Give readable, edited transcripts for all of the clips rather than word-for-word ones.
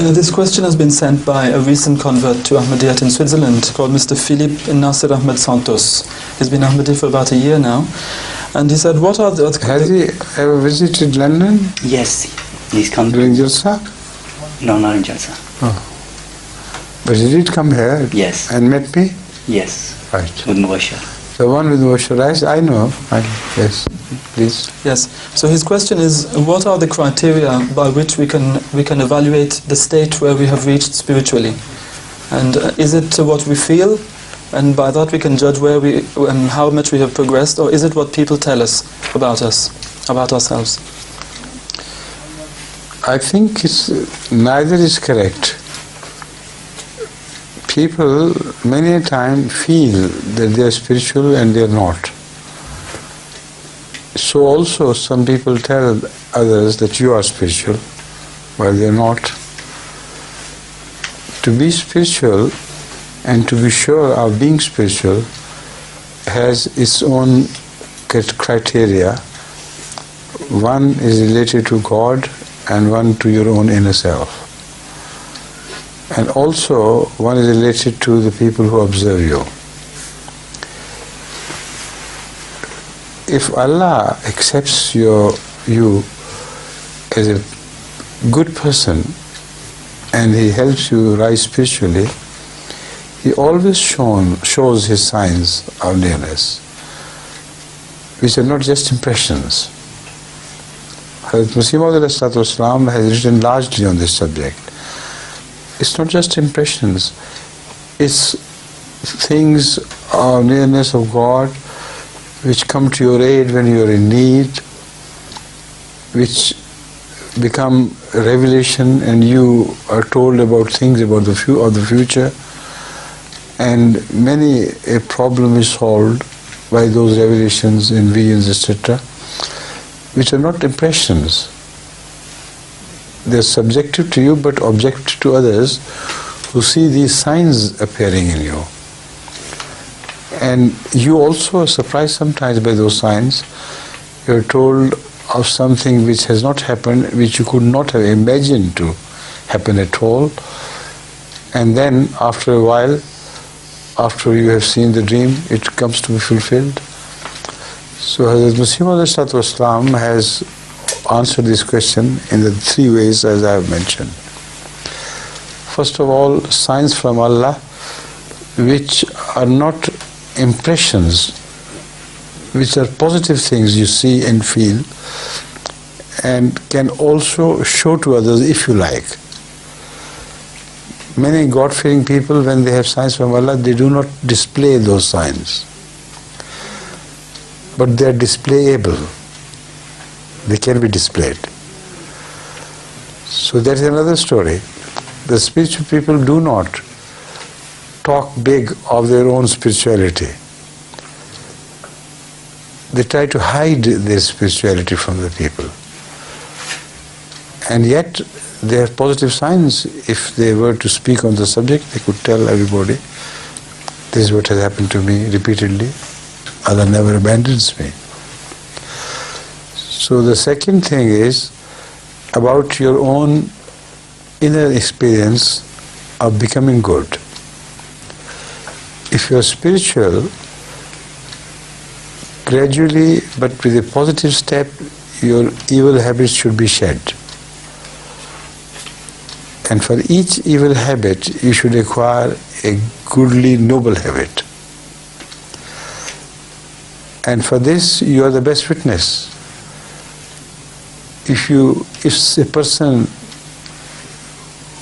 This question has been sent by a recent convert to Ahmadiyyah in Switzerland called Mr. Philippe Nasser Ahmed Santos. He's been Ahmadi for about a year now. And he said, what are the... Has he ever visited London? Yes, he's come. During Jalsa? No, not in Jalsa. Oh. But he did come here? Yes. And met me? Yes. Right. With Mubashir. The one with Mubashir eyes? I know. Yes. Please. Yes. So his question is, what are the criteria by which we can evaluate the state where we have reached spiritually? And is it what we feel, and by that we can judge where we and how much we have progressed, or is it what people tell us, about ourselves? I think neither is correct. People many a time feel that they are spiritual and they are not. So also some people tell others that you are spiritual while they are not. To be spiritual and to be sure of being spiritual has its own criteria. One is related to God and one to your own inner self. And also one is related to the people who observe you. If Allah accepts you as a good person and He helps you rise spiritually, He always shows His signs of nearness, which are not just impressions. Hadith Islam has written largely on this subject. It's not just impressions, it's things of nearness of God which come to your aid when you are in need, which become revelation and you are told about things about the future, and many a problem is solved by those revelations and visions, etc., which are not impressions. They are subjective to you but objective to others who see these signs appearing in you. And you also are surprised sometimes by those signs. You are told of something which has not happened, which you could not have imagined to happen at all. And then after a while, after you have seen the dream, it comes to be fulfilled. So Hazrat Masih Islam has answered this question in the three ways as I have mentioned. First of all, signs from Allah which are not impressions, which are positive things you see and feel and can also show to others if you like. Many God-fearing people, when they have signs from Allah, they do not display those signs, but they are displayable. They can be displayed. So that is another story. The spiritual people do not talk big of their own spirituality. They try to hide their spirituality from the people. And yet they have positive signs. If they were to speak on the subject, they could tell everybody, this is what has happened to me repeatedly. Allah never abandons me. So the second thing is about your own inner experience of becoming good. If you are spiritual, gradually but with a positive step, your evil habits should be shed. And for each evil habit, you should acquire a goodly, noble habit. And for this, you are the best witness. If a person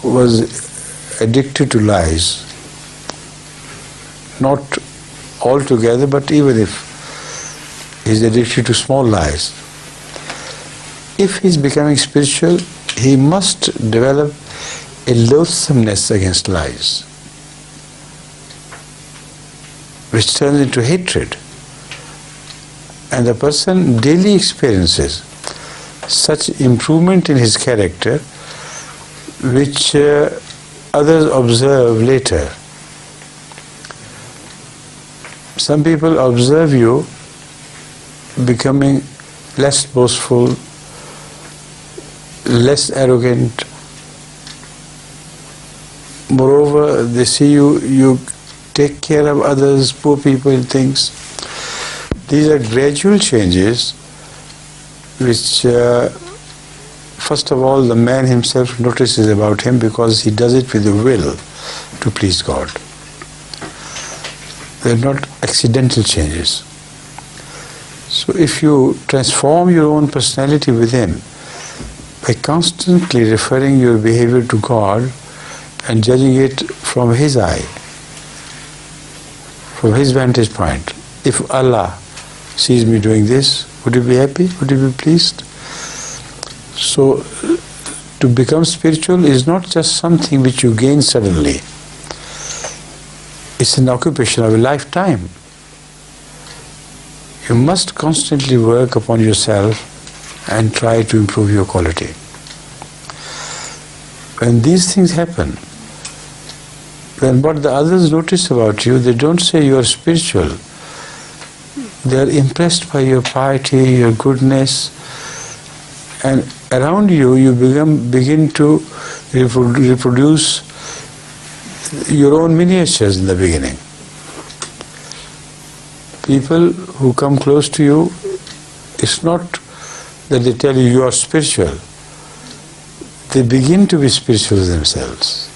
was addicted to lies, not altogether, but even if he is addicted to small lies, if he is becoming spiritual, he must develop a loathsomeness against lies, which turns into hatred. And the person daily experiences such improvement in his character, which others observe later. Some people observe you becoming less boastful, less arrogant, Moreover, they see you take care of others, poor people and things. These are gradual changes which, first of all, the man himself notices about him because he does it with the will to please God. They are not accidental changes. So if you transform your own personality within by constantly referring your behavior to God and judging it from His eye, from His vantage point. If Allah sees me doing this, would He be happy? Would He be pleased? So to become spiritual is not just something which you gain suddenly. It's an occupation of a lifetime. You must constantly work upon yourself and try to improve your quality. When these things happen, then what the others notice about you, they don't say you are spiritual. They are impressed by your piety, your goodness, and around you, you begin to reproduce your own miniatures in the beginning. People who come close to you, it's not that they tell you you are spiritual. They begin to be spiritual themselves.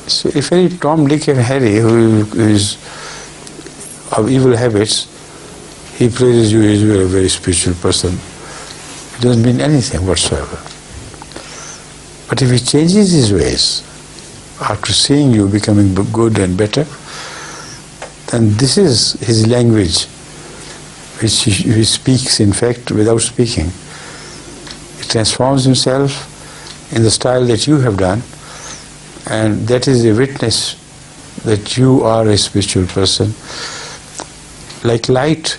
So if any Tom, Dick and Harry who is of evil habits, he praises you as you are a very spiritual person, it doesn't mean anything whatsoever. But if he changes his ways after seeing you becoming good and better, then this is his language, which he speaks in fact without speaking. He transforms himself in the style that you have done, and that is a witness that you are a spiritual person. Like light,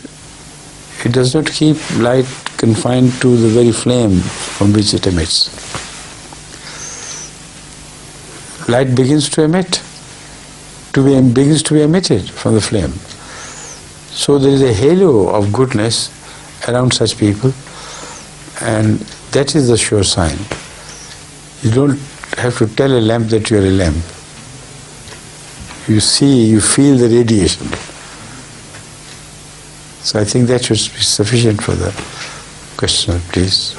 it does not keep light confined to the very flame from which it emits. Light begins to emit, begins to be emitted from the flame. So there is a halo of goodness around such people, and that is the sure sign. You don't have to tell a lamp that you are a lamp. You see, you feel the radiation. So I think that should be sufficient for the question, please.